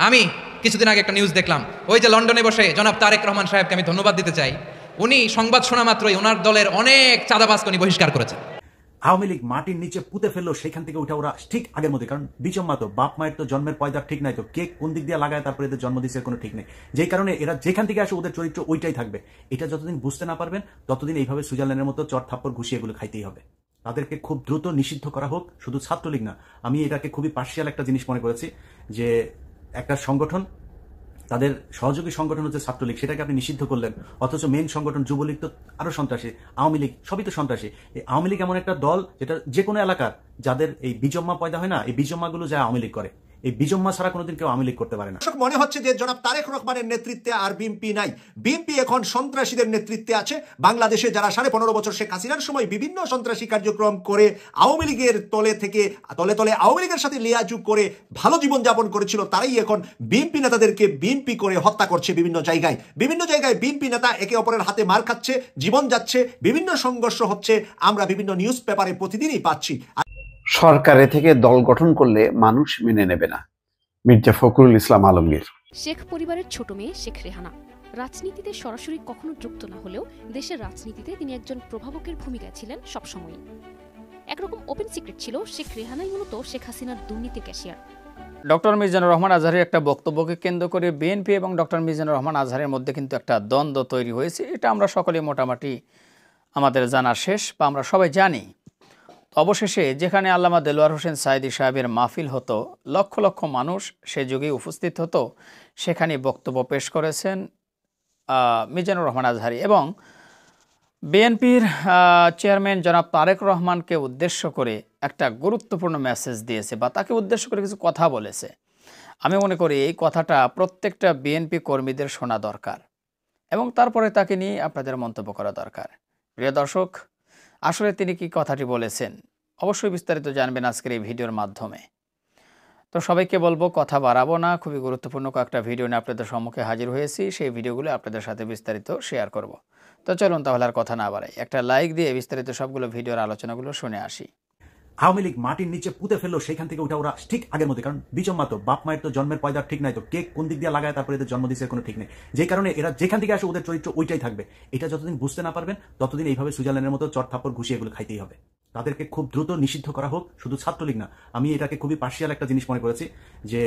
আমি কিছুদিন আগে একটা নিউজ দেখলাম, ওই যে লন্ডনে বসে জনাব তারেক রহমান সাহেবকে আমি ধন্যবাদ দিতে চাই। উনি সংবাদ শোনা মাত্রই ওনার দলের অনেক চাঁদাবাজকে উনি বহিষ্কার করেছেন। আওয়ামী লীগ মাটির নিচে পুঁতে ফেললো, সেখান থেকে উঠে ওরা ঠিক আগের মধ্যে, কারণ বিচম্মা তো বাপ মায়ের তো জন্মের পয়দা ঠিক নাই, তো কে কোন দিক দিয়ে লাগায় তারপরে এদের জন্ম দিচ্ছে কোনো ঠিক নেই। যেই কারণে এরা যেখান থেকে আসে ওদের চরিত্র ওইটাই থাকবে। এটা যতদিন বুঝতে না পারবেন ততদিন এইভাবে সুইজারল্যান্ডের মতো চট থাপ্পড় ঘুষিয়ে এগুলো খাইতেই হবে। তাদেরকে খুব দ্রুত নিষিদ্ধ করা হোক। শুধু ছাত্রলীগ না, আমি এটাকে খুবই পার্সিয়াল একটা জিনিস মনে করেছি যে একটা সংগঠন, তাদের সহযোগী সংগঠন হচ্ছে ছাত্রলীগ, সেটাকে আপনি নিষিদ্ধ করলেন, অথচ মেন সংগঠন যুবলীগ তো আরো সন্ত্রাসী, আওয়ামী লীগ সবই তো সন্ত্রাসী। এই আওয়ামী লীগ এমন একটা দল যেটা যে কোনো এলাকার যাদের এই বিজম্মা পয়দা হয় না, এই বিজম্মাগুলো যায় আওয়ামী লীগ করে। এই বিজম্মা ছাড়া কোনোদিন কেউ আওয়ামী লীগ করতে পারে না। মনে হচ্ছে যে জনাব তারেক রহমানের নেতৃত্বে আর বিএনপি নাই, বিএনপি এখন সন্ত্রাসীদের নেতৃত্বে আছে। বাংলাদেশে যারা 15.5 বছর শেখ হাসিনার সময় বিভিন্ন সন্ত্রাসী কার্যক্রম করে আওয়ামী লীগের তলে তলে আওয়ামী লীগের সাথে লিয়াজুগ করে ভালো জীবন যাপন করেছিল, তারাই এখন বিএনপি নেতাদেরকে বিএনপি করে হত্যা করছে। বিভিন্ন জায়গায় বিএনপি নেতা একে অপরের হাতে মার খাচ্ছে, জীবন যাচ্ছে, বিভিন্ন সংঘর্ষ হচ্ছে, আমরা বিভিন্ন নিউজ পেপারে প্রতিদিনই পাচ্ছি। সরকারে থেকে দল গঠন করলে মানুষ মেনে নেবে না, মির্জা ফখরুল ইসলাম আলমগীর। শেখ পরিবারের ছোট মেয়ে শেখ রেহানা রাজনীতিতে সরাসরি কখনো যুক্ত না হলেও দেশের রাজনীতিতে তিনি একজন প্রভাবকের ভূমিকায় ছিলেন সবসময়ই। একরকম ওপেন সিক্রেট ছিল, শেখ রেহানাই মূলত শেখ হাসিনার দুর্নীতির ক্যাশিয়ার। ডক্টর মিজানুর রহমান আজহারের একটা বক্তব্যকে কেন্দ্র করে বিএনপি এবং ডক্টর মিজানুর রহমান আজহারের মধ্যে কিন্তু একটা দ্বন্দ্ব তৈরি হয়েছে। এটা আমরা সকলে মোটামুটি আমাদের জানা শেষ, বা আমরা সবাই জানি। অবশেষে যেখানে আল্লামা দেলোয়ার হোসেন সাঈদী সাহেবের মাহফিল হতো, লক্ষ লক্ষ মানুষ সে যুগে উপস্থিত হতো, সেখানে বক্তব্য পেশ করেছেন মিজানুর রহমান আজহারী এবং বিএনপির চেয়ারম্যান জনাব তারেক রহমানকে উদ্দেশ্য করে একটা গুরুত্বপূর্ণ মেসেজ দিয়েছে বা তাকে উদ্দেশ্য করে কিছু কথা বলেছে। আমি মনে করি এই কথাটা প্রত্যেকটা বিএনপি কর্মীদের শোনা দরকার এবং তারপরে তাকে নিয়ে আপনাদের মন্তব্য করা দরকার। প্রিয় দর্শক, আসলে তিনি কি কথাটি বলেছেন অবশ্যই বিস্তারিত জানবেন আজকের এই ভিডিওর মাধ্যমে। তো সবাইকে বলবো কথা বাড়াবো না, খুবই গুরুত্বপূর্ণ কয়েকটা ভিডিও নিয়ে আপনাদের সম্মুখে হাজির হয়েছি, সেই ভিডিওগুলো আপনাদের সাথে বিস্তারিত শেয়ার করব। তো চলুন তাহলে আর কথা না বাড়াই, একটা লাইক দিয়ে বিস্তারিত সবগুলো ভিডিওর আলোচনাগুলো শুনে আসি। আওয়ামী লীগ মাটির নিচে পুঁতে ফেললো, সেখান থেকে উঠে ওরা ঠিক আগের মধ্যে, কারণ বিচম্মা তো বাপ মায়ের তো জন্মের পয়দা ঠিক নাই, তো কে কোন দিক দিয়ে লাগায় তারপরে এদের জন্ম দিচ্ছে কোনো ঠিক নেই। যেই কারণে এরা যেখান থেকে আসে ওদের চরিত্র ওইটাই থাকবে। এটা যতদিন বুঝতে না পারবেন ততদিন এইভাবে সুইজারল্যান্ডের মতো চট থাপ্পড় ঘুষিয়ে এগুলো খাইতেই হবে। তাদেরকে খুব দ্রুত নিষিদ্ধ করা হোক। শুধু ছাত্রলীগ না, আমি এটাকে খুবই পার্সিয়াল একটা জিনিস মনে করেছি যে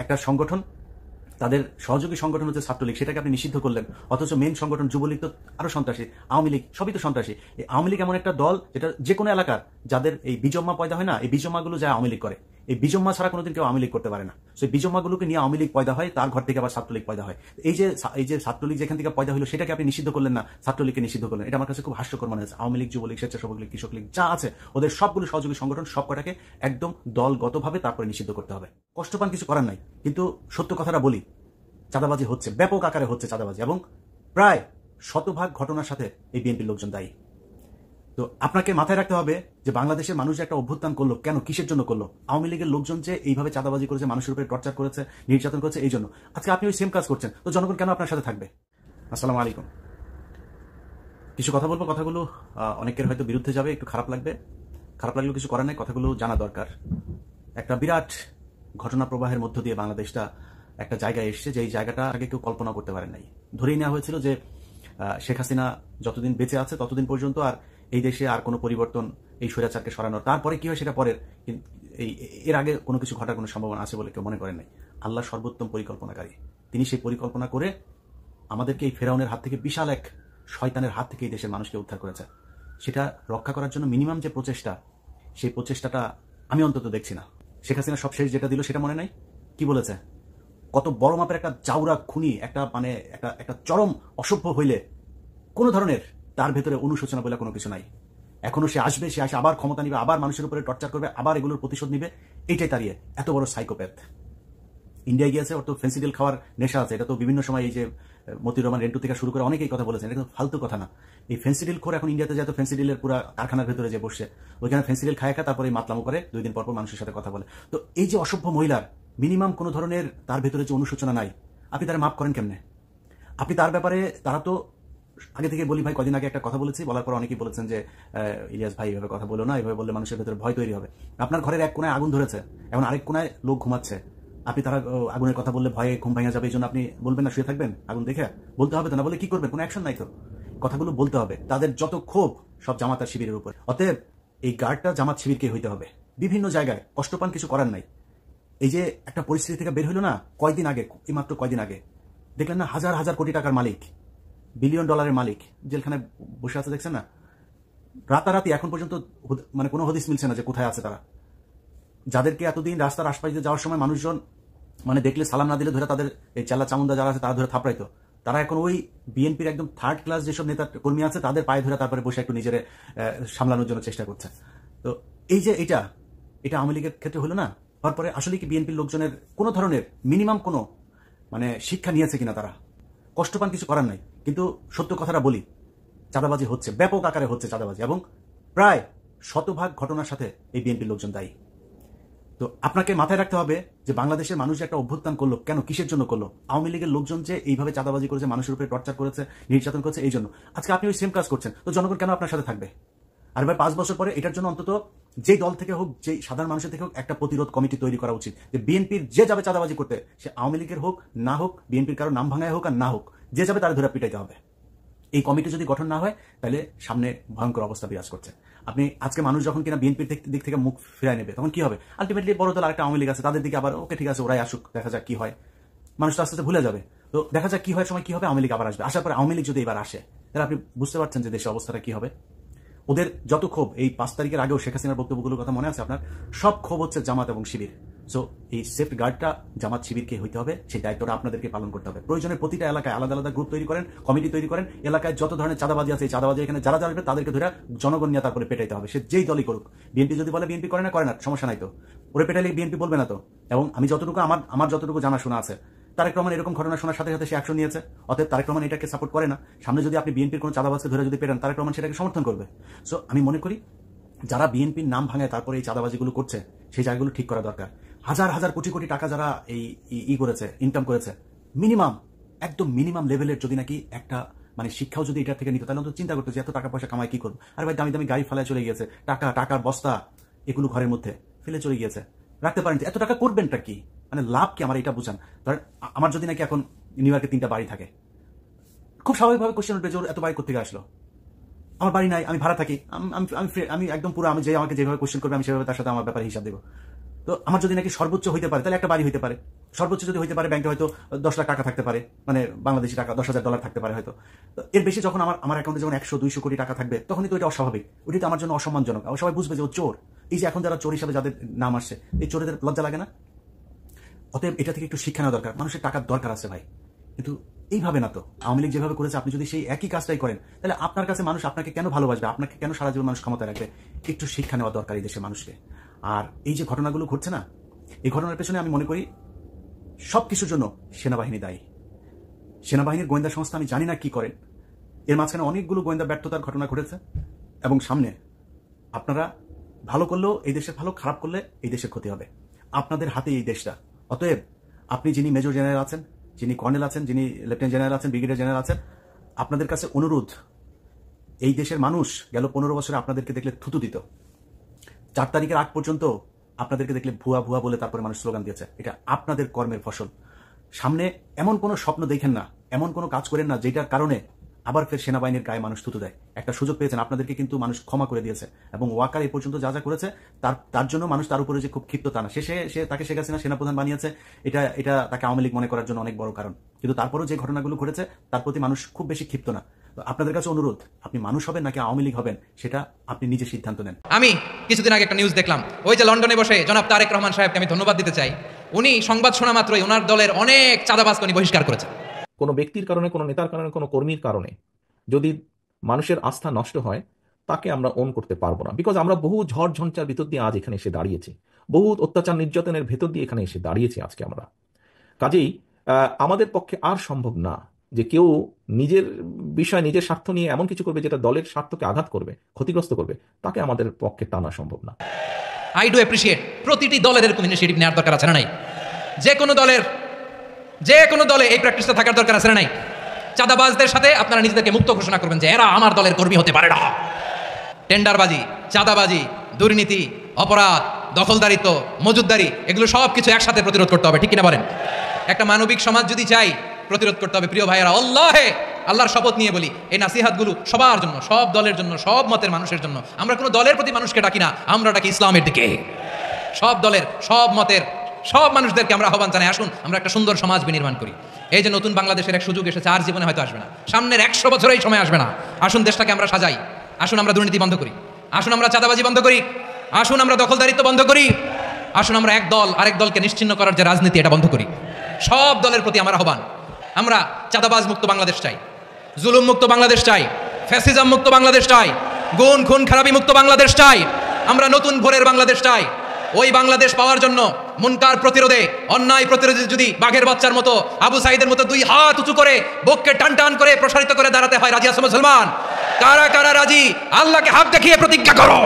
একটা সংগঠন, তাদের সহযোগী সংগঠন হচ্ছে ছাত্রলীগ, সেটাকে আপনি নিষিদ্ধ করলেন, অথচ মেন সংগঠন যুবলীগ তো আরো সন্ত্রাসী, আওয়ামী লীগ সবই তো সন্ত্রাসী। এই আওয়ামী লীগ এমন একটা দল যেটা যে কোনো এলাকার যাদের এই বিজম্মা পয়দা হয় না, এই বিজম্মাগুলো যায় আওয়ামী লীগ করে। এই বিজম্মা ছাড়া কোনোদিন কেউ আওয়ামী লীগ করতে পারে না। সেই বিজম্মাগুলোকে নিয়ে আওয়ামী লীগ পয়দা হয়, তার ঘর থেকে আবার ছাত্রলীগ পয়দা হয়। এই যে ছাত্রলীগ যেখান থেকে পয়দা হলো, সেটাকে আপনি নিষিদ্ধ করলেন না, ছাত্রলীগকে নিষিদ্ধ করলেন। এটা আমার কাছে খুব হাস্যকর মনে হচ্ছে। আওয়ামী লীগ, যুবলীগ, স্বেচ্ছাসেবক লীগ, কৃষক লীগ যা আছে ওদের সবগুলো সহযোগী সংগঠন, সব কটাকে একদম দলগতভাবে তারপরে নিষিদ্ধ করতে হবে। কষ্ট পান, কিছু করার নাই, কিন্তু সত্য কথাটা বলি, চাঁদাবাজি হচ্ছে, ব্যাপক আকারে হচ্ছে চাঁদাবাজি, এবং প্রায় 100% ঘটনার সাথে এই বিএনপির লোকজন দায়ী। তো আপনাকে মাথায় রাখতে হবে যে বাংলাদেশের মানুষ একটা অভ্যুত্থান করলো কেন, কিসের জন্য করলো? আওয়ামী লীগের লোকজন যে এইভাবে চাঁদাবাজি করেছে, মানুষের উপরে টর্চার করেছে, নির্যাতন করেছে, এই জন্য। আজকে আপনি ওই সেম কাজ করছেন, তো জনগণ কেন আপনার সাথে থাকবে? আসসালামু আলাইকুম। কিছু কথা বলবো, কথাগুলো অনেকের হয়তো বিরুদ্ধে যাবে, একটু খারাপ লাগবে, খারাপ লাগলেও কিছু করার নাই, কথাগুলো জানা দরকার। একটা বিরাট ঘটনা প্রবাহের মধ্য দিয়ে বাংলাদেশটা একটা জায়গায় এসছে, যে এই জায়গাটা আগে কেউ কল্পনা করতে পারেন নাই। ধরেই নেওয়া হয়েছিল যে শেখ হাসিনা যতদিন বেঁচে আছে ততদিন পর্যন্ত আর এই দেশে আর কোনো পরিবর্তন, এই স্বৈরাচারকে সরানোর, তারপরে কি হয় সেটা পরের, এর আগে কোনো কিছু ঘটার কোনো সম্ভাবনা আছে বলে কেউ মনে করেন নাই। আল্লাহ সর্বোত্তম পরিকল্পনাকারী, তিনি সেই পরিকল্পনা করে আমাদেরকে এই ফেরাউনের হাত থেকে, বিশাল এক শয়তানের হাত থেকে এই দেশের মানুষকে উদ্ধার করেছে। সেটা রক্ষা করার জন্য মিনিমাম যে প্রচেষ্টা, সেই প্রচেষ্টাটা আমি অন্তত দেখছি না। শেখ হাসিনা সব শেষ যেটা দিল সেটা মনে নাই? কি বলেছে? কত বড় মাপের একটা জাউরা খুনি, একটা মানে একটা চরম অসভ্য হইলে কোনো ধরনের তার ভেতরে অনুশোচনা বলে কোনো কিছু নাই। এখনো সে আসবে, সে আসে আবার ক্ষমতা নিবে, আবার মানুষের উপরে টর্চার করবে, আবার এগুলোর প্রতিশোধ নিবে, এইটাই তাড়িয়ে। এত বড় সাইকোপ্যাথ। ইন্ডিয়ায় গিয়েছে, ওর তো ফেন্সিডিল খাওয়ার নেশা আছে। এটা তো বিভিন্ন সময় এই যে মতিউর রহমান রেন্টু থেকে শুরু করে অনেকেই কথা বলেছেন, এটা কিন্তু ফালতু কথা না। এই ফেন্সিডিল খোর এখন ইন্ডিয়াতে যায়, তো ফেন্সিডিলের পুরো কারখানার ভেতরে যে বসে ওইখানে ফেন্সিডিল খায়, তারপরে মাতলামো করে, 2 দিন পর মানুষের সাথে কথা বলে। তো এই যে অসভ্য মহিলার মিনিমাম কোনো ধরনের তার ভেতরে যে অনুশোচনা নাই, আপনি তারা মাফ করেন কেমনে? আপনি তার ব্যাপারে, তারা তো আগে থেকে বলি ভাই, কদিন আগে একটা কথা বলেছি, বলার পর অনেকেই বলেছেন যে ইলিয়াস ভাই এভাবে কথা বলো না, এভাবে বললে মানুষের ভেতরে ভয় তৈরি হবে। আপনার ঘরের এক কোনায় আগুন ধরেছে, এখন আরেক কোনায় লোক ঘুমাচ্ছে, আপনি তারা আগুনের কথা বললে ভয়ে ঘুম ভাঙা যাবে, এই জন্য আপনি বলবেন না, শুয়ে থাকবেন আগুন দেখে? বলতে হবে তো, না বলে কি করবেন? কোনো অ্যাকশন নাই তো। কথাগুলো বলতে হবে। তাদের যত ক্ষোভ সব জামাত আর শিবিরের উপর। অতএব এই গার্ডটা জামাত শিবিরকে হইতে হবে। বিভিন্ন জায়গায় কষ্ট পান, কিছু করার নাই। এই যে একটা পরিস্থিতি থেকে বের হইল না কয়দিন আগে, মাত্র কয়দিন আগে দেখলেন না, হাজার হাজার কোটি টাকার মালিক, বিলিয়ন ডলারের মালিক জেলখানায় বসে আছে, দেখছেন না? রাতারাতি এখন পর্যন্ত মানে কোনো হদিস মিলছে না যে কোথায় আছে তারা। যাদেরকে এতদিন রাস্তার আশপাশ দিয়ে যাওয়ার সময় মানুষজন মানে দেখলে সালাম না দিলে ধরে তাদের এই চালা চামুন্ডা যারা আছে তারা ধরে থাপড়াইতো, তারা এখন ওই বিএনপির একদম থার্ড ক্লাস যেসব নেতা কর্মী আছে তাদের পায়ে ধরে তারপরে বসে একটু নিজের সামলানোর জন্য চেষ্টা করছে। তো এই যে এটা আওয়ামী লীগের ক্ষেত্রে হলো না, তারপরে আসলে কি বিএনপির লোকজনের কোনো ধরনের মিনিমাম কোনো মানে শিক্ষা নিয়েছে কিনা? তারা কষ্ট পান, কিছু করার নাই। কিন্তু সত্য কথাটা বলি, চাঁদাবাজি হচ্ছে, ব্যাপক আকারে হচ্ছে চাঁদাবাজি, এবং প্রায় শতভাগ ঘটনার সাথে এই বিএনপির লোকজন দায়ী। তো আপনাকে মাথায় রাখতে হবে যে বাংলাদেশের মানুষ যে একটা অভ্যুত্থান করলো, কেন, কিসের জন্য করলো? আওয়ামী লীগের লোকজন যে এইভাবে চাঁদাবাজি করেছে, মানুষের উপরে টর্চার করেছে, নির্যাতন করেছে, এই জন্য। আজকে আপনি ওই সেম কাজ করছেন, তো জনগণ কেন আপনার সাথে থাকবে? আর ভাই 5 বছর পরে এটার জন্য অন্তত যেই দল থেকে হোক, যেই সাধারণ মানুষের থেকে হোক, একটা প্রতিরোধ কমিটি তৈরি করা উচিত, যে বিএনপির যে যাবে চাঁদাবাজি করতে, সে আওয়ামী লীগের হোক না হোক, বিএনপির কারো নাম ভাঙায় হোক আর না হোক, যে যাবে তারা ধরে পিটাইতে হবে। এই কমিটি যদি গঠন না হয় তাহলে সামনে ভয়ঙ্কর অবস্থা বিরাজ করছে। আপনি আজকে মানুষ যখন কিনা বিএনপির দিক থেকে মুখ ফিরায় নেবে, তখন কি হবে? আলটিমেটলি বড় দল আরেকটা আওয়ামী লীগ আছে, তাদের দিকে আবার ওকে ঠিক আছে, ওরাই আসুক, দেখা যাক কি হয়। মানুষ তো আস্তে আস্তে ভুলে যাবে। তো দেখা যাক কি হয়, সময় কি হবে, আওয়ামী লীগ আবার আসবে। আসার পরে আওয়ামী লীগ যদি এবার আসে, তাহলে আপনি বুঝতে পারছেন যে দেশের অবস্থাটা কি হবে। ওদের যত ক্ষোভ, এই 5 তারিখের আগেও শেখ হাসিনার বক্তব্যগুলোর কথা মনে আছে আপনার? সব ক্ষোভ হচ্ছে জামাত এবং শিবির। সো এই সেফ গার্ডটা জামাত শিবিরকে হইতে হবে, সেই দায়িত্বটা আপনাদেরকে পালন করতে হবে। প্রয়োজনে প্রতিটা এলাকায় আলাদা আলাদা গ্রুপ তৈরি করেন, কমিটি তৈরি করেন, এলাকায় যত ধরনের চাঁদাবাজি আছে এই চাঁদাবাজি এখানে যারা আসবে তাদেরকে ধরে জনগণ নিয়ে তারপরে পেটাইতে হবে, সে যেই দলই করুক। বিএনপি যদি বলে বিএনপি করে না, সমস্যা নাই তো, ওরে পেটাইলে বিএনপি বলবে না তো। এবং আমি যতটুকু আমার যতটুকু জানাশোনা আছে, তারেক রহমান এরকম ঘটনা শোনার সাথে সাথে সে অ্যাকশন নিয়েছে। অতএব তারেক রহমান এটাকে সাপোর্ট করে না। সামনে যদি আপনি বিএনপির কোনো চাঁদাবাজকে ধরে যদি পেটান, তারেক রহমান সেটাকে সমর্থন করবে। সো আমি মনে করি যারা বিএনপির নাম ভাঙায় তারপরে এই চাঁদাবাজিগুলো করছে, সেই জায়গাগুলো ঠিক করা দরকার। হাজার হাজার কোটি কোটি টাকা যারা এই করেছে, ইনকাম করেছে, মিনিমাম একদম মিনিমাম লেভেলের যদি নাকি একটা মানে শিক্ষাও যদি এটার থেকে নিত, তাহলে তো চিন্তা করতো যে এত টাকা পয়সা কামাই কি করবো। আর ভাই দামি দামি গাড়ি ফেলায় চলে গিয়েছে, টাকার বস্তা এগুলো ঘরের মধ্যে ফেলে চলে গিয়েছে, রাখতে পারেন। এত টাকা করবেনটা কি, মানে লাভ কি? আমার এটা বুঝান। ধরেন আমার যদি নাকি এখন নিউ ইয়র্কে 3টা বাড়ি থাকে, খুব স্বাভাবিকভাবে কোশ্চেন উঠবে যে এত বাড়ি কোথেকে আসলো? আমার বাড়ি নাই, আমি ভাড়া থাকি, আমি একদম পুরো, আমি যে আমাকে যেভাবে কোশ্চেন করবে আমি সেভাবে তার সাথে আমার ব্যাপারে হিসাব দেবো। তো আমার যদি নাকি সর্বোচ্চ হইতে পারে, তাহলে একটা বাড়ি হইতে পারে। সর্বোচ্চ যদি হইতে পারে, ব্যাংকে হয়তো 10 লাখ টাকা থাকতে পারে, মানে বাংলাদেশি টাকা $10,000 থাকতে পারে হয়তো। তো এর বেশি যখন আমার অ্যাকাউন্টে যখন 100-200 কোটি টাকা থাকবে, তখনই তো এটা অস্বাভাবিক, ওটি তো আমার জন্য অসম্মানজনক। সবাই বুঝবে যে ও চোর। এই যে এখন যারা চোর হিসাবে যাদের নাম আসছে, এই চোরেদের লজ্জা লাগে না? অতএব এটা থেকে একটু শিক্ষা নেওয়া দরকার। মানুষের টাকার দরকার আছে ভাই, কিন্তু এইভাবে না তো। আওয়ামী লীগ যেভাবে করেছে, আপনি যদি সেই একই কাজটাই করেন, তাহলে আপনার কাছে মানুষ আপনাকে কেন ভালোবাসবে? আপনাকে কেন সারা জীবন মানুষ ক্ষমতায় রাখবে? একটু শিক্ষা নেওয়া দরকার এই দেশের মানুষকে। আর এই যে ঘটনাগুলো ঘটছে না, এই ঘটনার পেছনে আমি মনে করি সবকিছুর জন্য সেনাবাহিনী দায়ী। সেনাবাহিনীর গোয়েন্দা সংস্থা আমি জানি না কি করেন, এর মাঝখানে অনেকগুলো গোয়েন্দা ব্যর্থতার ঘটনা ঘটেছে। এবং সামনে আপনারা ভালো করলেও এই দেশের ভালো, খারাপ করলে এই দেশের ক্ষতি হবে। আপনাদের হাতে এই দেশটা। অতএব আপনি যিনি মেজর জেনারেল আছেন, যিনি কর্নেল আছেন, যিনি লেফটেন্যান্ট জেনারেল আছেন, ব্রিগেডিয়ার জেনারেল আছেন, আপনাদের কাছে অনুরোধ, এই দেশের মানুষ গেল 15 বছরে আপনাদেরকে দেখলে থুতু দিত। 4 তারিখের আগ পর্যন্ত আপনাদেরকে দেখলে ভুয়া ভুয়া বলে তারপরে মানুষ স্লোগান দিয়েছে। এটা আপনাদের কর্মের ফসল। সামনে এমন কোনো স্বপ্ন দেখেন না, এমন কোনো কাজ করেন না যেটার কারণে আবার ফের সেনাবাহিনীর গায়ে মানুষ থুতু দেয়। একটা সুযোগ পেয়েছেন, আপনাদেরকে কিন্তু মানুষ ক্ষমা করে দিয়েছে। এবং ওয়াকার এই পর্যন্ত যা যা করেছে তার জন্য মানুষ তার উপরে যে খুব ক্ষিপ্ত তা না, সে তাকে শেখ হাসিনা সেনাপ্রধান বানিয়েছে, এটা তাকে আওয়ামী লীগ মনে করার জন্য অনেক বড় কারণ। কিন্তু তারপরেও যে ঘটনাগুলো ঘটেছে তার প্রতি মানুষ খুব বেশি ক্ষিপ্ত না। তো আপনাদের কাছে অনুরোধ, আপনি মানুষ হবেন নাকি আওয়ামী লীগ হবেন, সেটা আপনি নিজে সিদ্ধান্ত নেন। আমি কিছুদিন আগে একটা নিউজ দেখলাম, ওই যে লন্ডনে বসে জনাব তারেক রহমান সাহেবকে আমি ধন্যবাদ দিতে চাই। উনি সংবাদ শোনা মাত্রই ওনার দলের অনেক চাঁদাবাজকে উনি বহিষ্কার করেছেন। কোনো ব্যক্তির কারণে, কোনো নেতার কারণে, কোনো কর্মীর কারণে যদি মানুষের আস্থা নষ্ট হয়, তাকে আমরা ওন করতে পারবো না। বিকজ আমরা বহু ঝড় ঝঞ্ঝার ভিতর দিয়ে আজ এখানে এসে দাঁড়িয়েছি, বহু অত্যাচার নির্যাতনের ভেতর দিয়ে এখানে এসে দাঁড়িয়েছি আজকে আমরা। কাজেই আমাদের পক্ষে আর সম্ভব না যে কেউ নিজের বিষয়, নিজের স্বার্থ নিয়ে এমন কিছু করবে যেটা দলের স্বার্থকে আঘাত করবে, ক্ষতিগ্রস্ত করবে, তাকে আমাদের পক্ষে টানা সম্ভব না। আই ডু অ্যাপ্রিশিয়েট, প্রতিটি দলের এরকম ইনিশিয়েটিভ নেওয়ার দরকার আছে না নাই? যে কোনো দলে এই প্র্যাকটিসটা থাকার দরকার আছে না নাই? চাঁদাবাজদের সাথে আপনারা নিজেদেরকে মুক্ত ঘোষণা করবেন যে এরা আমার দলের কর্মী হতে পারে না। টেন্ডারবাজি, চাঁদাবাজি, দুর্নীতি, অপরাধ, দখলদারিত্ব, মজুদদারি, এগুলো সব কিছু একসাথে প্রতিরোধ করতে হবে, ঠিক কিনা বলেন? একটা মানবিক সমাজ যদি চাই, প্রতিরোধ করতে হবে। প্রিয় ভাইয়েরা, আল্লাহর শপথ নিয়ে বলি, এই নাসিহাতগুলো সবার জন্য, সব দলের জন্য, সব মতের মানুষের জন্য। আমরা কোনো দলের প্রতি মানুষকে ডাকি না, আমরা ডাকি ইসলামের দিকে। সব দলের, সব মতের, সব মানুষদেরকে আমরা আহ্বান জানাই, আসুন আমরা একটা সুন্দর সমাজ বিনির্মাণ করি। এই যে নতুন বাংলাদেশের এক সুযোগ এসেছে, আর জীবনে হয়তো আসবে না, সামনের 100 বছর এই সময় আসবে না। আসুন দেশটাকে আমরা সাজাই, আসুন আমরা দুর্নীতি বন্ধ করি, আসুন আমরা চাঁদাবাজি বন্ধ করি, আসুন আমরা দখলদারিত্ব বন্ধ করি, আসুন আমরা এক দল আরেক দলকে নিশ্চিহ্ন করার যে রাজনীতি, এটা বন্ধ করি। সব দলের প্রতি আমার আহ্বান, আমরা চাঁদাবাজ মুক্ত বাংলাদেশ চাই, জুলুম মুক্ত বাংলাদেশ চাই, ফ্যাসিজম মুক্ত বাংলাদেশ চাই, গুণ খুন খারাপি মুক্ত বাংলাদেশ চাই, আমরা নতুন ভোরের বাংলাদেশ চাই। ওই বাংলাদেশ পাওয়ার জন্য মুনকার প্রতিরোধে, অন্যায় প্রতিরোধে যদি বাঘের বাচ্চার মতো, আবু সাইদের মতো 2 হাত উঁচু করে, বুককে টান টান করে প্রসারিত করে দাঁড়াতে হয়, রাজি আছো মুসলমান? কারা কারা রাজি? আল্লাহকে হাত দেখিয়ে প্রতিজ্ঞা করো।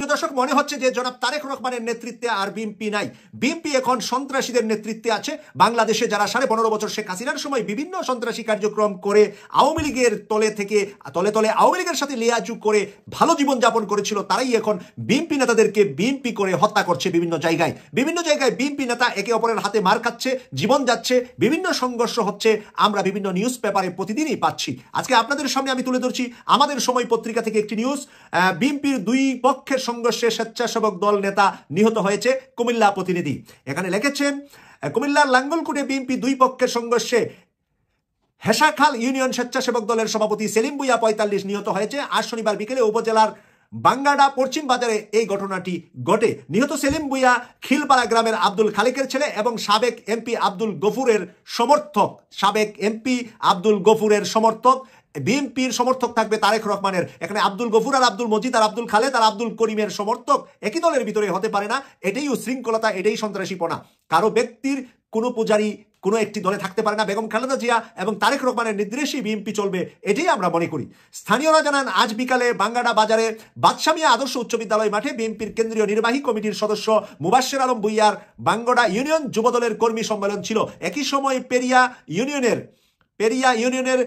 প্রিয় দর্শক, মনে হচ্ছে যে জনাব তারেক রহমানের নেতৃত্বে আর বিএনপি নাই। বিএনপি এখন সন্ত্রাসীদের নেতৃত্বে আছে। বাংলাদেশে যারা 15.5 বছর শেখ হাসিনার সময় বিভিন্ন সন্ত্রাসী কার্যক্রম করে আওয়ামী লীগের তলে থেকে তলে তলে আওয়ামী লীগের সাথে লিয়াজুগ করে ভালো জীবনযাপন করেছিল, তারাই এখন বিএনপি নেতাদেরকে বিএনপি করে হত্যা করছে। বিভিন্ন জায়গায় বিএনপি নেতা একে অপরের হাতে মার খাচ্ছে, জীবন যাচ্ছে, বিভিন্ন সংঘর্ষ হচ্ছে। আমরা বিভিন্ন নিউজ পেপারে প্রতিদিনই পাচ্ছি। আজকে আপনাদের সামনে আমি তুলে ধরছি আমাদের সময় পত্রিকা থেকে একটি নিউজ। বিএনপির 2 পক্ষের সংঘর্ষে স্বেচ্ছাসেবক দল নেতা নিহত হয়েছে। কুমিল্লা প্রতিনিধি এখানে লিখেছেন, কুমিল্লার লাঙ্গলকোটে বিএনপি 2 পক্ষের সংঘর্ষে হেসাখাল ইউনিয়ন স্বেচ্ছাসেবক দলের সভাপতি সেলিম ভুঁইয়া 45 নিহত হয়েছে। আজ শনিবার বিকেলে উপজেলার বাঙ্গাডা পশ্চিম বাজারে এই ঘটনাটি ঘটে। নিহত সেলিম ভুঁইয়া খিলপাড়া গ্রামের আব্দুল খালেকের ছেলে এবং সাবেক এমপি আব্দুল গফুরের সমর্থক। বিএনপির সমর্থক থাকবে তারেক রহমানের। এখানে আব্দুল গফুর আর আব্দুল মজিদ আর আব্দুল খালেদ আর আব্দুল করিমের সমর্থক একই দলের ভিতরে হতে পারে না। এটাই উশৃঙ্খলতা, এটাই সন্ত্রাসীপনা। কারো ব্যক্তির কোনো পূজারী কোনো একটি দলে থাকতে পারে না। বেগম খালেদা জিয়া এবং তারেক রহমানের নির্দেশেই বিএনপি চলবে, এটাই আমরা মনে করি। স্থানীয়রা জানান, আজ বিকালে বাঙ্গাডা বাজারে বাদশা মিয়া আদর্শ উচ্চ বিদ্যালয় মাঠে বিএনপির কেন্দ্রীয় নির্বাহী কমিটির সদস্য মুবাশ্বের আলম ভুঁইয়ার বাঙ্গাডা ইউনিয়ন যুবদলের কর্মী সম্মেলন ছিল। একই সময় পেরিয়া ইউনিয়নের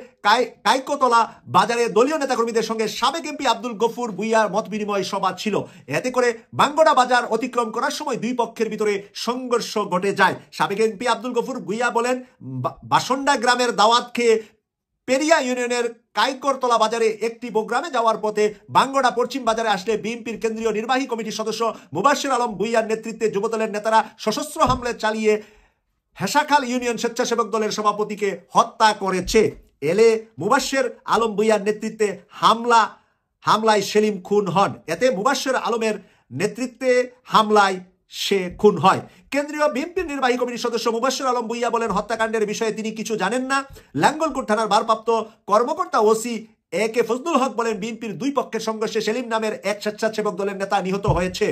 কাইকোতলা বাজারে দলীয় নেতাকর্মীদের সঙ্গে সাবেক এমপি আব্দুল গফুর ভুঁইয়ার মত বিনিময় সভা ছিল। এতে করে বাঙ্গড়া বাজার অতিক্রম করার সময় 2 পক্ষের ভিতরে সংঘর্ষ ঘটে যায়। সাবেক এমপি আব্দুল গফুর ভুঁইয়া বলেন, বাসন্ডা গ্রামের দাওয়াত খেয়ে পেরিয়া ইউনিয়নের কাইকরতলা বাজারে একটি প্রোগ্রামে যাওয়ার পথে বাঙ্গড়া পশ্চিম বাজারে আসলে বিএনপির কেন্দ্রীয় নির্বাহী কমিটির সদস্য মুবাশ্বের আলম ভুঁইয়ার নেতৃত্বে যুবদলের নেতারা সশস্ত্র হামলা চালিয়ে হেসাখাল ইউনিয়ন স্বেচ্ছাসেবক দলের সভাপতিকে হত্যা করেছে। এলে মুবাশ্বের আলম ভুঁইয়ার নেতৃত্বে হামলায় সেলিম খুন হন। এতে মুবাশ্বের আলমের নেতৃত্বে হামলায় সে খুন হয়। কেন্দ্রীয় বিএনপির নির্বাহী কমিটির সদস্য মুবাশ্বের আলম ভুঁইয়া বলেন, হত্যাকাণ্ডের বিষয়ে তিনি কিছু জানেন না। লাঙ্গলকোট থানার ভারপ্রাপ্ত কর্মকর্তা ওসি একে ফজলুল হক বলেন, বিএনপির 2 পক্ষের সংঘর্ষে সেলিম নামের এক স্বেচ্ছাসেবক দলের নেতা নিহত হয়েছে।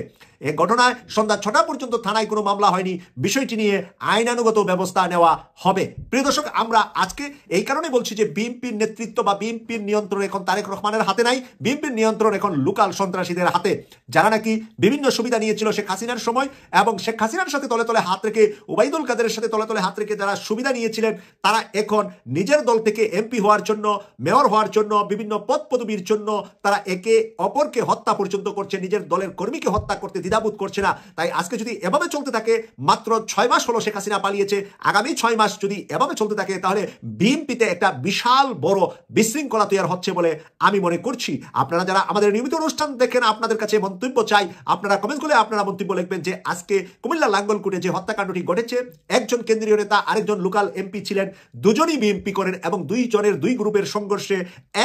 এ ঘটনায় সন্ধ্যা 6টা পর্যন্ত থানায় কোনো মামলা হয়নি। বিষয়টি নিয়ে আইনানুগত ব্যবস্থা নেওয়া হবে। প্রিয় দর্শক, আমরা আজকে এই কারণে বলছি যে বিএনপির নেতৃত্ব বা বিএনপির নিয়ন্ত্রণ এখন তারেক রহমানের হাতে নাই। বিএনপির নিয়ন্ত্রণ এখন লোকাল সন্ত্রাসীদের হাতে, যারা নাকি বিভিন্ন সুবিধা নিয়েছিল শেখ হাসিনার সময় এবং শেখ হাসিনার সাথে তলে তলে হাত রেখে, ওবাইদুল কাদেরের সাথে তলে তলে হাত রেখে যারা সুবিধা নিয়েছিলেন, তারা এখন নিজের দল থেকে এমপি হওয়ার জন্য, মেয়র হওয়ার জন্য, বিভিন্ন পদ পদবীর জন্য তারা একে অপরকে হত্যা পর্যন্ত করছে। নিজের দলের কর্মীকে হত্যা করতে দ্বিধাবোধ করছে না। তাই আজকে যদি এভাবে চলতে থাকে, মাত্র 6 মাস হলো শেখ হাসিনা পালিয়েছে, আগামী 6 মাস যদি এভাবে চলতে থাকে, তাহলে বিএনপিতে একটা বিশাল বড় বিশৃঙ্খলা তৈরি হচ্ছে বলে আমি মনে করছি। আপনারা যারা আমাদের নিয়মিত অনুষ্ঠান দেখেন, আপনাদের কাছে মন্তব্য চাই। আপনারা কমেন্ট করে আপনারা মন্তব্য লিখবেন যে আজকে কুমিল্লা লাঙ্গলকোটে যে হত্যাকাণ্ডটি ঘটেছে, একজন কেন্দ্রীয় নেতা আরেকজন লোকাল এমপি ছিলেন, দুজনই বিএনপি করেন এবং 2 জনের 2 গ্রুপের সংঘর্ষে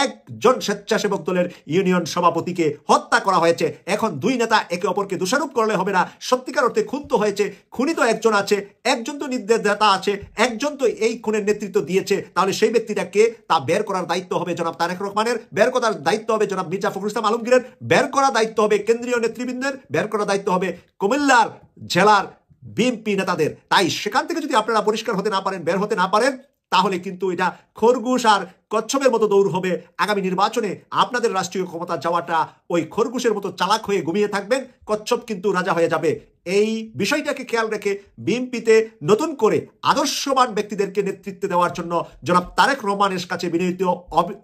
একজন স্বেচ্ছাসেবক দলের ইউনিয়ন সভাপতিকে হত্যা করা হয়েছে। এখন 2 নেতা একে অপরকে দোষারোপ করলে হবে না। সত্যিকার অর্থে খুন তো হয়েছে, খুনি তো একজন আছে, একজন তো নির্দেশদাতা আছে, একজন তো এই খুনের নেতৃত্ব দিয়েছে। তাহলে সেই ব্যক্তিটা কে, তা বের করার দায়িত্ব হবে জনাব তারেক রহমানের, বের করার দায়িত্ব হবে জনাব মির্জা ফখরুল ইসলাম আলমগীরের, বের করার দায়িত্ব হবে কেন্দ্রীয় নেতৃবৃন্দের, বের করার দায়িত্ব হবে কুমিল্লার জেলার বিএনপি নেতাদের। তাই সেখান থেকে যদি আপনারা পরিষ্কার হতে না পারেন, বের হতে না পারেন, তাহলে কিন্তু এটা খরগোশ আর কচ্ছপের মতো দৌড় হবে। আগামী নির্বাচনে আপনাদের রাষ্ট্রীয় ক্ষমতা যাওয়াটা ওই খরগোশের মতো চালাক হয়ে ঘুমিয়ে থাকবেন, কচ্ছপ কিন্তু রাজা হয়ে যাবে। এই বিষয়টাকে খেয়াল রেখে বিএনপিতে নতুন করে আদর্শবান ব্যক্তিদেরকে নেতৃত্বে দেওয়ার জন্য জনাব তারেক রহমানের কাছে বিনীত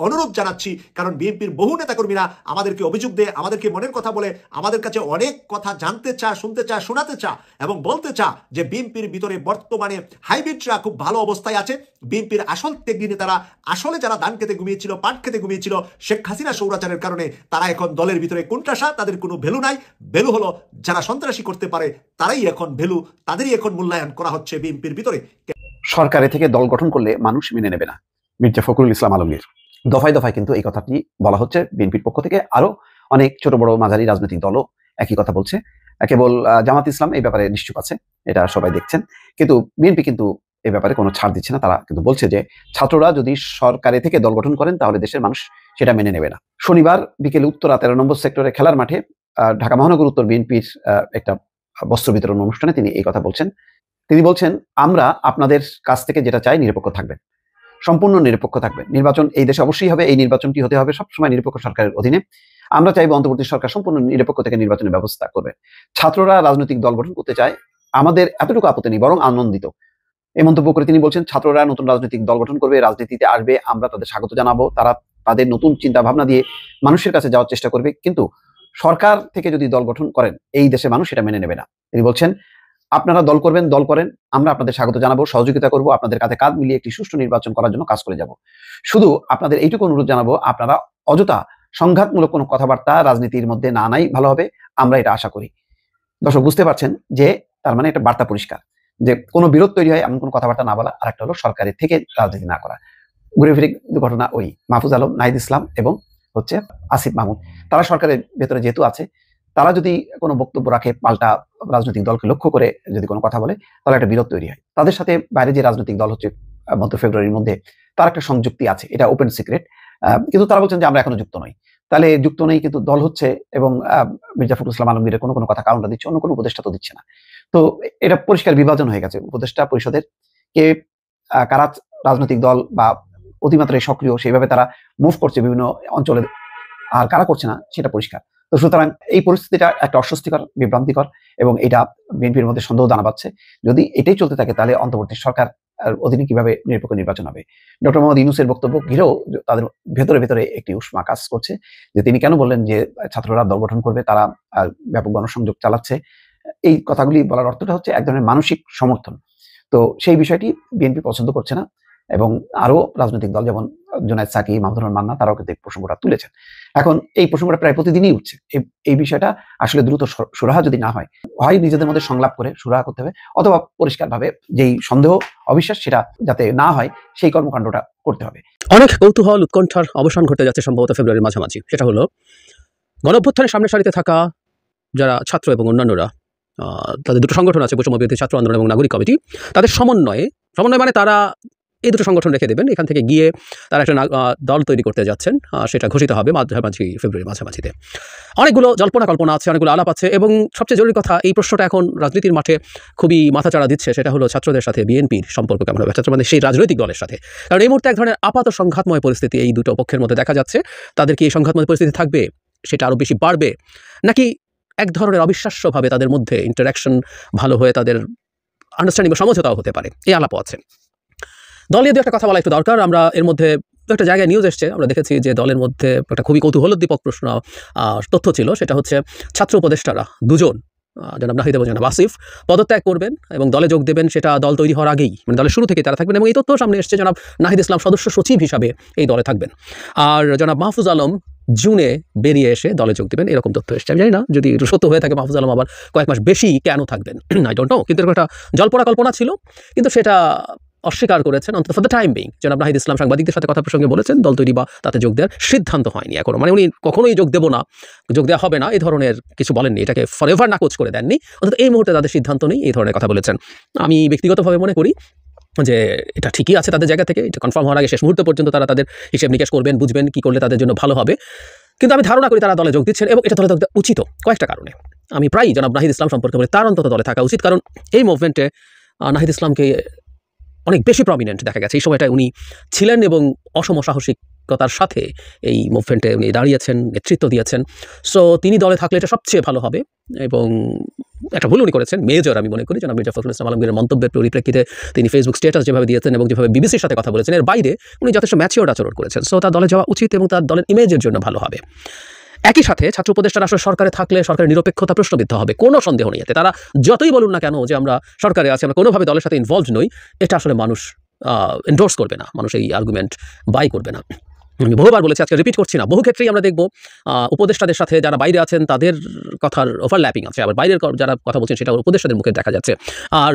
অনুরোধ জানাচ্ছি। কারণ বিএনপির বহু নেতাকর্মীরা আমাদেরকে অভিযোগ দেয়, আমাদেরকে মনের কথা বলে, আমাদের কাছে অনেক কথা জানতে চা, শুনতে চা, শোনাতে চা এবং বলতে চা যে বিএনপির ভিতরে বর্তমানে হাইব্রিডরা খুব ভালো অবস্থায় আছে। বিএনপির আসল ত্যাগী নেতারা, আসলে যারা ধান খেতে ঘুমিয়েছিল, পাট খেতে ঘুমিয়েছিল শেখ হাসিনা সৌরাচারের কারণে, তারা এখন দলের ভিতরে কোণঠাসা, তাদের কোনো ভ্যালু নাই। ভ্যালু হলো যারা সন্ত্রাসী করতে পারে তারাই এখন ভ্যালু, তাদেরই এখন মূল্যায়ন করা হচ্ছে বিএনপির ভিতরে। সরকারে থেকে দল গঠন করলে মানুষ মেনে নেবে না, মির্জা ফখরুল ইসলাম আলমগীর। দফায় দফায় কিন্তু এই কথাটি বলা হচ্ছে বিএনপির পক্ষ থেকে। আরো অনেক ছোট বড় মাঝারি রাজনৈতিক দলও একই কথা বলছে। কেবল জামাত ইসলাম এই ব্যাপারে নিশ্চুপ আছে, এটা সবাই দেখছেন। কিন্তু বিএনপি কিন্তু এই ব্যাপারে কোনো ছাড় দিচ্ছে না। তারা কিন্তু বলছে যে ছাত্ররা যদি সরকারে থেকে দল গঠন করেন তাহলে দেশের মানুষ সেটা মেনে নেবে না। শনিবার বিকেলে উত্তরা 13 নম্বর সেক্টরে খেলার মাঠে ঢাকা মহানগর উত্তর বিএনপির একটা বস্ত্র বিতরণ অনুষ্ঠানে তিনি এই কথা বলছেন। তিনি বলছেন, আমরা আপনাদের কাছ থেকে যেটা চাই নিরপেক্ষ থাকবেন, সম্পূর্ণ নিরপেক্ষ থাকবেন। নির্বাচন এই দেশে অবশ্যই হবে, এই নির্বাচনটি হতে হবে সবসময় নিরপেক্ষ সরকারের অধীনে। আমরা চাইব অন্তর্বর্তী সরকার সম্পূর্ণ নিরপেক্ষ থেকে নির্বাচনের ব্যবস্থা করবে। ছাত্ররা রাজনৈতিক দল গঠন করতে চায়, আমাদের এতটুকু আপত্তি নেই, বরং আনন্দিত। এই মন্তব্য করে তিনি বলছেন, ছাত্ররা নতুন রাজনৈতিক দল গঠন করবে, রাজনীতিতে আসবে, আমরা তাদের স্বাগত জানাবো। তারা তাদের নতুন চিন্তা ভাবনা দিয়ে মানুষের কাছে যাওয়ার চেষ্টা করবে, কিন্তু সরকার থেকে যদি দল গঠন করেন এই দেশের মানুষ সেটা মেনে নেবে না। তিনি বলছেন, আপনারা দল করবেন, দল করেন, আমরা আপনাদের স্বাগত জানাবো, সহযোগিতা করব, আপনাদের কাঁধে কাঁধ মিলিয়ে একটি সুষ্ঠু নির্বাচন করার জন্য কাজ করে যাব। শুধু আপনাদের এইটুকু অনুরোধ জানাবো, আপনারা অযথা সংঘাতমূলক কোনো কথাবার্তা রাজনীতির মধ্যে না নাই ভালো হবে, আমরা এটা আশা করি। দর্শক বুঝতে পারছেন যে তার মানে একটা বার্তা পরিষ্কার যে কোনো বিরোধ তৈরি হয় এমন কোনো কথাবার্তা না বলা, আর একটা হলো সরকারের থেকে রাজনীতি না করা। ঘুরে ফিরে ঘটনা ওই মাহফুজ আলম, নাহিদ ইসলাম এবং হচ্ছে আসিফ মাহমুদ, তারা সরকারের ভেতরে যেহেতু আছে, তারা যদি কোনো বক্তব্য রাখে পাল্টা রাজনৈতিক দলকে লক্ষ্য করে যদি কোনো কথা বলে, তাহলে একটা বিরোধ তৈরি হয়। তাদের সাথে বাইরে যে রাজনৈতিক দল হচ্ছে মধ্য ফেব্রুয়ারির মধ্যে, তার একটা সংযুক্তি আছে, এটা ওপেন সিক্রেট। কিন্তু তারা বলছেন যে আমরা এখনো যুক্ত নই। তাহলে যুক্ত নেই কিন্তু দল হচ্ছে, এবং মির্জা ফখরুল ইসলাম আলমগীরের কোনো কথা কারণটা দিচ্ছে, অন্য কোনো উপদেষ্টা তো দিচ্ছে না। তো এটা পরিষ্কার বিভাজন হয়ে গেছে উপদেষ্টা পরিষদের, কে কারা রাজনৈতিক দল বা অতিমাত্রায় সক্রিয় সেইভাবে তারা মুভ করছে বিভিন্ন অঞ্চলে, আর কারা করছে না সেটা পরিষ্কার। তো সুতরাং এই পরিস্থিতিটা একটা অস্বস্তিকর, বিভ্রান্তিকর, এবং এটা বিএনপির মধ্যে সন্দেহ দানা বাঁধছে। যদি এটাই চলতে থাকে তাহলে অন্তর্বর্তী সরকার অধীনে কিভাবে নিরপেক্ষ নির্বাচন হবে। ডক্টর মোহাম্মদ ইউনূসের বক্তব্য ঘিরেও তাদের ভেতরে ভেতরে একটি উষ্মা কাজ করছে, যে তিনি কেন বললেন যে ছাত্ররা দল গঠন করবে, তারা ব্যাপক গণসংযোগ চালাচ্ছে। এই কথাগুলি বলার অর্থটা হচ্ছে এক ধরনের মানসিক সমর্থন। তো সেই বিষয়টি বিএনপি পছন্দ করছে না, এবং আরো রাজনৈতিক দল যেমন জুনায়েদ সাকি, মাহমুদুর রহমান মান্না, তারাও কিন্তু এই প্রসঙ্গটা তুলেছেন। এখন এই প্রসঙ্গটা প্রায় প্রতিদিনই উঠছে। এই বিষয়টা আসলে দ্রুত সুরাহা যদি না হয়, হয় নিজেদের মধ্যে সংলাপ করে সুরাহা করতে হবে, অথবা পরিষ্কারভাবে যেই সন্দেহ অবিশ্বাস সেটা যাতে না হয় সেই কর্মকাণ্ডটা করতে হবে। অনেক কৌতূহল উৎকণ্ঠার অবসান ঘটে যাচ্ছে সম্ভবত ফেব্রুয়ারির মাঝামাঝি। সেটা হলো গণঅভ্যুত্থানের সামনের সারিতে থাকা যারা ছাত্র এবং অন্যান্যরা, তাদের দুটো সংগঠন আছে, বৈষম্য বিরোধী ছাত্র আন্দোলন এবং নাগরিক কমিটি, তাদের সমন্বয় মানে তারা এই দুটো সংগঠন রেখে দেবেন, এখান থেকে গিয়ে তারা একটা দল তৈরি করতে যাচ্ছেন, সেটা ঘোষিত হবে ফেব্রুয়ারি মাঝামাঝিতে। অনেকগুলো জল্পনা কল্পনা আছে, অনেকগুলো আলাপ আছে, এবং সবচেয়ে জরুরি কথা, এই প্রশ্নটা এখন রাজনীতির মাঠে খুবই মাথাচাড়া দিচ্ছে, সেটা হলো ছাত্রদের সাথে বিএনপির সম্পর্ক কেমন হবে, ছাত্র মানে সেই রাজনৈতিক দলের সাথে। কারণ এই মুহূর্তে এক ধরনের আপাত সংঘাতময় পরিস্থিতি এই দুটো পক্ষের মধ্যে দেখা যাচ্ছে। তাদের কি এই সংঘাতময় পরিস্থিতি থাকবে, সেটা আরও বেশি বাড়বে, নাকি এক ধরনের অবিশ্বাস্যভাবে তাদের মধ্যে ইন্টারাকশন ভালো হয়ে তাদের আন্ডারস্ট্যান্ডিং বা সমঝোতাও হতে পারে, এই আলাপও আছে। দলীয় একটা কথা বলা একটু দরকার। আমরা এর মধ্যে একটা জায়গায় নিউজ এসছে, আমরা দেখেছি যে দলের মধ্যে একটা খুবই কৌতূহলোদ্দীপক প্রশ্ন তথ্য ছিল, সেটা হচ্ছে ছাত্র উপদেষ্টারা দুজন, জনাব নাহিদ এবং জনাব আসিফ, পদত্যাগ করবেন এবং দলে যোগ দেবেন, সেটা দল তৈরি হওয়ার আগেই, মানে দলের শুরু থেকে তারা থাকবেন। এবং এই তথ্য সামনে এসছে, জনাব নাহিদ ইসলাম সদস্য সচিব হিসাবে এই দলে থাকবেন, আর জনাব মাহফুজ আলম জুনে বেরিয়ে এসে দলে যোগ দেবেন, এরকম তথ্য এসছে। আমি জানি না যদি একটু সত্য হয়ে থাকে, মাহফুজ আলম আবার কয়েক মাস বেশি কেন থাকবেন, আই ডোন্ট নো, কিন্তু একটা জল্পনা কল্পনা ছিল, কিন্তু সেটা অস্বীকার করেছেন অন্তত ফর দ্য টাইম বিং। জনাব নাহিদ ইসলাম সাংবাদিকদের সাথে কথা প্রসঙ্গে বলেছেন, দল তৈরি বা তাতে যোগ দেওয়ার সিদ্ধান্ত হয়নি এখনো, মানে উনি কখনোই যোগ দেওয়া হবে না এই ধরনের কিছু বলেননি, এটাকে ফরএভার নাকচ করে দেননি, অন্তত এই মুহূর্তে তাদের সিদ্ধান্ত নেই, এই ধরনের কথা বলেছেন। আমি ব্যক্তিগতভাবে মনে করি যে এটা ঠিকই আছে তাদের জায়গা থেকে, এটা কনফার্ম হওয়ার আগে শেষ মুহূর্ত পর্যন্ত তারা তাদের হিসেব নিকেশ করবেন, বুঝবেন কি করলে তাদের জন্য ভালো হবে। কিন্তু আমি ধারণা করি তারা দলে যোগ দিচ্ছেন, এবং এটা দলে যোগ দেওয়া উচিত কয়েকটা কারণে। আমি প্রায়ই জনাব নাহিদ ইসলাম সম্পর্কে বলি, তার অন্তত দলে থাকা উচিত, কারণ এই মুভমেন্টে নাহিদ ইসলামকে অনেক বেশি প্রমিনেন্ট দেখা গেছে। এই সময়টায় উনি ছিলেন এবং অসম সাহসিকতার সাথে এই মুভমেন্টে উনি দাঁড়িয়েছেন, নেতৃত্ব দিয়েছেন। সো তিনি দলে থাকলে এটা সবচেয়ে ভালো হবে, এবং একটা ভুল উনি করেছেন, মেজর আমি মনে করি, জনাব মির্জা ফখরুল ইসলাম আলমগীরের মন্তব্যের পরিপ্রেক্ষিতে তিনি ফেসবুক স্ট্যাটাস যেভাবে দিয়েছেন এবং যেভাবে বিবিসির সাথে কথা বলেছেন, এর বাইরে উনি যথেষ্ট ম্যাচিওর আচরণ করেছেন। সো তার দলে যাওয়া উচিত এবং তার দলের ইমেজের জন্য ভালো হবে। একই সাথে ছাত্র উপদেষ্টারা আসলে সরকারে থাকলে সরকারের নিরপেক্ষতা প্রশ্নবিদ্ধ হবে, কোনো সন্দেহ নেই এতে। তারা যতই বলুন না কেন যে আমরা সরকারে আছি, আমরা কোনোভাবে দলের সাথে ইনভলভ নই, এটা আসলে মানুষ এন্ডোর্স করবে না, মানুষ এই আর্গুমেন্ট বাই করবে না। আমি বহুবার বলেছি, আজকে রিপিট করছি না, বহু ক্ষেত্রেই আমরা দেখব উপদেষ্টাদের সাথে যারা বাইরে আছেন তাদের কথার ওভারল্যাপিং আছে, আবার বাইরের যারা কথা বলছেন সেটা উপদেষ্টাদের মুখে দেখা যাচ্ছে। আর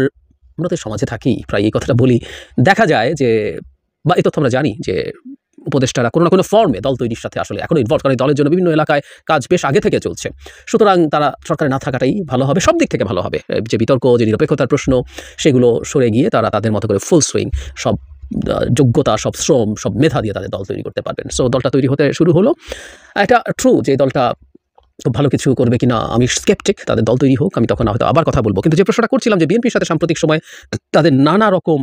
আমরা তো সমাজে থাকি, প্রায় এই কথাটা বলি, দেখা যায় যে, বা এই তথ্য আমরা জানি যে উপদেষ্টারা কোনো না কোনো ফর্মে দল তৈরির সাথে আসলে এখনো ইনভলভ, কারণ দলের জন্য বিভিন্ন এলাকায় কাজ বেশ আগে থেকে চলছে। সুতরাং তারা সরকারে না থাকাটাই ভালো হবে, সব দিক থেকে ভালো হবে। যে বিতর্ক, যে নিরপেক্ষতার প্রশ্ন, সেগুলো সরে গিয়ে তারা তাদের মতো করে ফুল সুইং, সব যোগ্যতা, সব শ্রম, সব মেধা দিয়ে তাদের দল তৈরি করতে পারবেন। সো দলটা তৈরি হতে শুরু হলো। এটা ট্রু যে দলটা খুব ভালো কিছু করবে কিনা আমি স্কেপটিক, তাদের দল তৈরি হোক, আমি তখন হয়তো আবার কথা বলবো। কিন্তু যে প্রশ্নটা করছিলাম যে বিএনপির সাথে সাম্প্রতিক সময় তাদের নানা রকম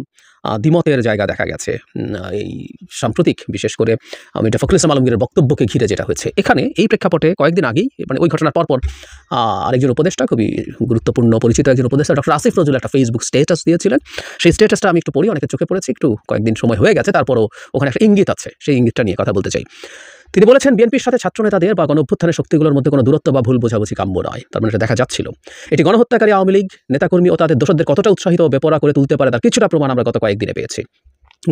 দ্বিমতের জায়গা দেখা গেছে, এই সাম্প্রতিক বিশেষ করে মির্জা ফখরুল ইসলাম আলমগীরের বক্তব্যকে ঘিরে যেটা হয়েছে, এখানে এই প্রেক্ষাপটে কয়েকদিন আগেই, মানে ওই ঘটনার পরপর আরেকজন উপদেষ্টা, খুবই গুরুত্বপূর্ণ পরিচিত একজন উপদেষ্টা, ডক্টর আসিফ নজরুল একটা ফেসবুক স্ট্যাটাস দিয়েছিলেন। সেই স্ট্যাটাসটা আমি একটু পড়ি, অনেকের চোখে পড়েছি, একটু কয়েকদিন সময় হয়ে গেছে, তারপরও ওখানে একটা ইঙ্গিত আছে, সেই ইঙ্গিতটা নিয়ে কথা বলতে চাই। তিনি বলেছেন, বিএনপির সাথে ছাত্রনেতাদের বা গণঅভ্যুত্থানের শক্তিগুলোর মধ্যে কোনো দূরত্ব বা ভুল বোঝাবুঝি কাম্য নয়। তার মানে এটা দেখা যাচ্ছিল, এটি গণহত্যাকারী আওয়ামী লীগ নেতাকর্মী ও তাদের দোষরদের কতটা উৎসাহিত ও বেপরোয়া করে তুলতে পারে তার কিছুটা প্রমাণ আমরা গত কয়েকদিনে পেয়েছি।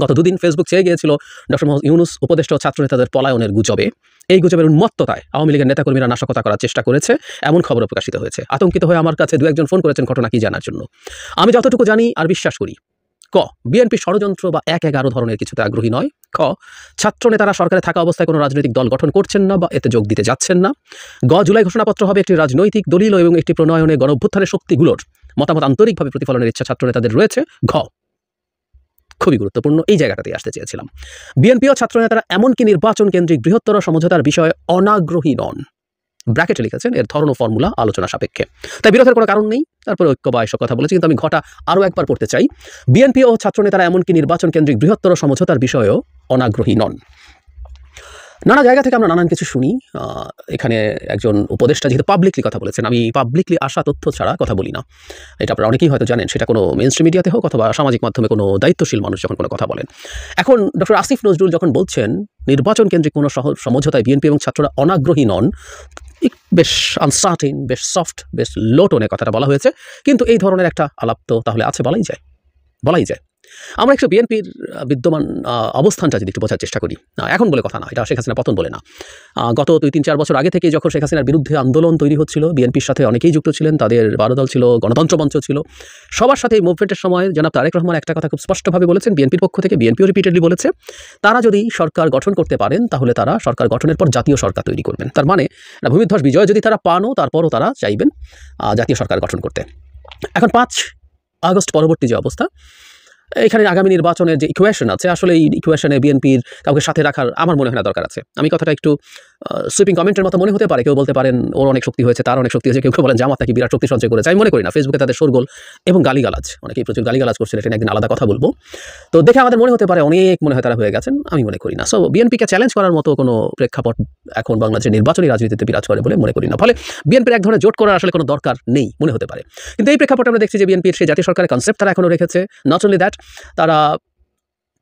গত দুদিন ফেসবুক চেয়ে গিয়েছিল ডক্টর মোহাম্মদ ইউনুস উপদেষ্টা ও ছাত্রনেতাদের পলায়নের গুজবে। এই গুজবের উন্মত্ততায় আওয়ামী লীগের নেতাকর্মীরা নাশকতা করার চেষ্টা করেছে, এমন খবরও প্রকাশিত হয়েছে। আতঙ্কিত হয়ে আমার কাছে দু একজন ফোন করেছেন ঘটনা কি জানার জন্য। আমি যতটুকু জানি আর বিশ্বাস করি, ক, বিএনপি ষড়যন্ত্র বা ১-১ ধরনের কিছুতে আগ্রহী নয়। খ, ছাত্র নেতারা সরকারে থাকা অবস্থায় কোনো রাজনৈতিক দল গঠন করছেন না বা এতে যোগ দিতে যাচ্ছেন না। গ, জুলাই ঘোষণাপত্র হবে একটি রাজনৈতিক দলিল এবং একটি প্রণয়নে গণঅভ্যুত্থানের শক্তিগুলোর মতামত আন্তরিকভাবে প্রতিফলনের ইচ্ছা ছাত্র নেতাদের রয়েছে। ঘ, খুবই গুরুত্বপূর্ণ, এই জায়গাটাতে আসতে চেয়েছিলাম, বিএনপি ও ছাত্র নেতারা এমনকি নির্বাচন কেন্দ্রিক বৃহত্তর সমঝোতার বিষয়ে অনাগ্রহী নন। ব্র্যাকেটে লিখেছেন এর ধরন ও ফর্মুলা আলোচনা সাপেক্ষে, তাই বিরোধের কোনো কারণ নেই। তারপরে ঐক্য বা এসব কথা বলেছি, কিন্তু আমি ঘটা আরও একবার পড়তে চাই, বিএনপি ও ছাত্রনেতারা এমনকি নির্বাচন কেন্দ্রিক বৃহত্তর সমঝোতার বিষয়েও অনাগ্রহী নন। নানা জায়গা থেকে আমরা নানান কিছু শুনি। এখানে একজন উপদেষ্টা যেহেতু পাবলিকলি কথা বলেছেন, আমি পাবলিকলি আসা তথ্য ছাড়া কথা বলি না, এটা আপনারা অনেকেই হয়তো জানেন, সেটা কোনো মেইন স্ট্রিম মিডিয়াতে হোক অথবা সামাজিক মাধ্যমে কোনো দায়িত্বশীল মানুষ যখন কোনো কথা বলেন। এখন ডক্টর আসিফ নজরুল যখন বলছেন নির্বাচন কেন্দ্রিক কোনো সমঝোতায় বিএনপি এবং ছাত্ররা অনাগ্রহী নন, বেশ আনসার্টেন, বেশ সফট, বেশ লো টোনে কথাটা বলা হয়েছে, কিন্তু এই ধরনের একটা আলাপ তো তাহলে আছে, বলাই যায়। আমরা একটু বিএনপির বিদ্যমান অবস্থানটা যদি একটু বোঝার চেষ্টা করি, এখন বলে কথা না, এটা শেখ হাসিনা পতন বলে না, গত 2-3-4 বছর আগে থেকে যখন শেখ হাসিনার বিরুদ্ধে আন্দোলন তৈরি হচ্ছিল, বিএনপির সাথে অনেকেই যুক্ত ছিলেন, তাদের 12 দল ছিল, গণতন্ত্র মঞ্চ ছিল, সবার সাথে এই মুভমেন্টের সময় জনাব তারেক রহমান একটা কথা খুব স্পষ্টভাবে বলেছেন, বিএনপির পক্ষ থেকে, বিএনপিও রিপিটেডলি বলেছে, তারা যদি সরকার গঠন করতে পারেন তাহলে তারা সরকার গঠনের পর জাতীয় সরকার তৈরি করবেন। তার মানে ভূমিধ্বস বিজয় যদি তারা পানও, তারপরও তারা চাইবেন জাতীয় সরকার গঠন করতে। এখন 5 আগস্ট পরবর্তী যে অবস্থা, এখানে আগামী নির্বাচনের যে ইকুয়েশন আছে, আসলে এই ইকুয়েশনে বিএনপির কাউকে সাথে রাখার আমার মনে হয় না দরকার আছে। আমি কথাটা একটু সুইপিং কমেন্টের মতো মনে হতে পারে, কেউ বলতে পারেন ওর অনেক শক্তি হয়েছে, তার অনেক শক্তি হয়েছে, কেউ বলেন জামাত নাকি বিরাট শক্তি সঞ্চয় করেছে। আমি মনে করি না, ফেসবুকে তাদের শোরগোল এবং গালিগালাজ, অনেকেই প্রচুর গালিগালাজ করছেন, এটা একদিন আলাদা কথা বলবো। তো দেখে আমাদের মনে হতে পারে অনেক মনে হয় তারা হয়ে গেছেন, আমি মনে করি না। সো বিএনপিকে চ্যালেঞ্জ করার মতো কোনো প্রেক্ষাপট এখন বাংলাদেশের নির্বাচনী রাজনীতিতে বিরাজ করে বলে মনে করি না। ফলে বিএনপির এক ধরনের জোট করার আসলে কোনো দরকার নেই মনে হতে পারে। কিন্তু এই প্রেক্ষাপটে আমরা দেখছি যে বিএনপির সেই জাতীয় সরকারের কনসেপ্ট তারা এখনও রেখেছে। নট অনলি দ্যাট, তারা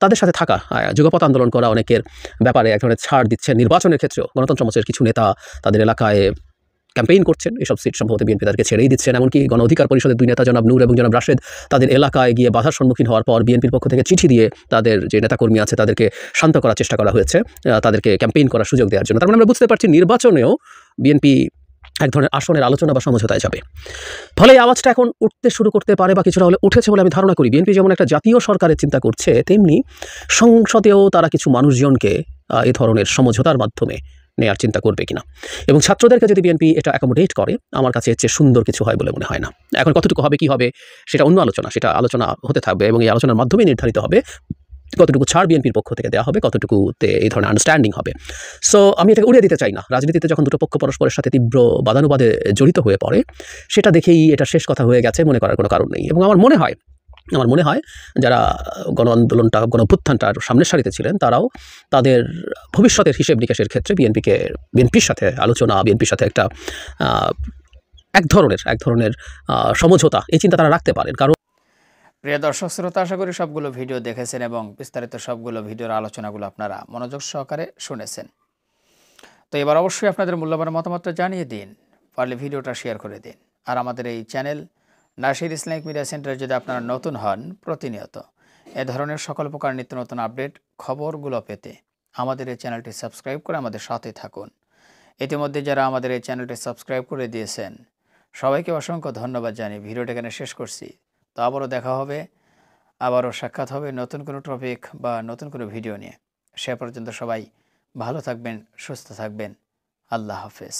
তাদের সাথে থাকা যুগপৎ আন্দোলন করা অনেকের ব্যাপারে এক ধরনের ছাড় দিচ্ছেন। নির্বাচনের ক্ষেত্রেও গণতন্ত্র মঞ্চের কিছু নেতা তাদের এলাকায় ক্যাম্পেইন করছেন, এসব সিট সম্ভবত বিএনপি তাদেরকে ছেড়েই দিচ্ছেন। এমনকি গণ অধিকার পরিষদের 2 নেতা জনাব নূর এবং জনাব রাশেদ তাদের এলাকায় গিয়ে বাধার সম্মুখীন হওয়ার পর বিএনপির পক্ষ থেকে চিঠি দিয়ে তাদের যে নেতাকর্মী আছে তাদেরকে শান্ত করার চেষ্টা করা হয়েছে, তাদেরকে ক্যাম্পেইন করার সুযোগ দেওয়ার জন্য। তার মানে আমরা বুঝতে পারছি নির্বাচনেও বিএনপি এক ধরনের আসনের আলোচনা বা সমঝোতায় যাবে। ফলে এই আওয়াজটা এখন উঠতে শুরু করতে পারে বা কিছুটা হলে উঠেছে বলে আমি ধারণা করি। বিএনপি যেমন একটা জাতীয় সরকারের চিন্তা করছে, তেমনি সংসদেও তারা কিছু মানুষজনকে এই ধরনের সমঝোতার মাধ্যমে নেওয়ার চিন্তা করবে কিনা, এবং ছাত্রদেরকে যদি বিএনপি এটা অ্যাকোমোডেট করে, আমার কাছে এর চেয়ে সুন্দর কিছু হয় বলে মনে হয় না। এখন কতটুকু হবে, কি হবে, সেটা অন্য আলোচনা, সেটা আলোচনা হতে থাকবে এবং এই আলোচনার মাধ্যমে নির্ধারিত হবে কতটুকু ছাড় বিএনপির পক্ষ থেকে দেওয়া হবে, কতটুকুতে এই ধরনের আন্ডারস্ট্যান্ডিং হবে। সো আমি এটাকে উড়িয়ে দিতে চাই না। রাজনীতিতে যখন দুটো পক্ষ পরস্পরের সাথে তীব্র বাদানুবাদে জড়িত হয়ে পড়ে, সেটা দেখেই এটা শেষ কথা হয়ে গেছে মনে করার কোনো কারণ নেই। এবং আমার মনে হয় যারা গণ আন্দোলনটা, গণঅভ্যুত্থানটার সামনের সারিতে ছিলেন, তারাও তাদের ভবিষ্যতের হিসেব নিকাশের ক্ষেত্রে বিএনপির সাথে আলোচনা, বিএনপির সাথে একটা এক ধরনের সমঝোতা, এই চিন্তা তারা রাখতে পারেন। কারণ প্রিয় দর্শক শ্রোতা, আশা করি সবগুলো ভিডিও দেখেছেন এবং বিস্তারিত সবগুলো ভিডিওর আলোচনাগুলো আপনারা মনোযোগ সহকারে শুনেছেন। তো এবার অবশ্যই আপনাদের মূল্যবান মতামতটা জানিয়ে দিন, পারলে ভিডিওটা শেয়ার করে দিন। আর আমাদের এই চ্যানেল নাসির ইসলামিক মিডিয়া সেন্টারে যদি আপনারা নতুন হন, প্রতিনিয়ত এ ধরনের সকল প্রকার নিত্য নতুন আপডেট খবরগুলো পেতে আমাদের এই চ্যানেলটি সাবস্ক্রাইব করে আমাদের সাথে থাকুন। ইতিমধ্যে যারা আমাদের এই চ্যানেলটি সাবস্ক্রাইব করে দিয়েছেন সবাইকে অসংখ্য ধন্যবাদ জানিয়ে ভিডিওটা এখানে শেষ করছি। তো আবারও দেখা হবে, আবারও সাক্ষাৎ হবে নতুন কোনো টপিক বা নতুন কোনো ভিডিও নিয়ে। সে পর্যন্ত সবাই ভালো থাকবেন, সুস্থ থাকবেন। আল্লাহ হাফেজ।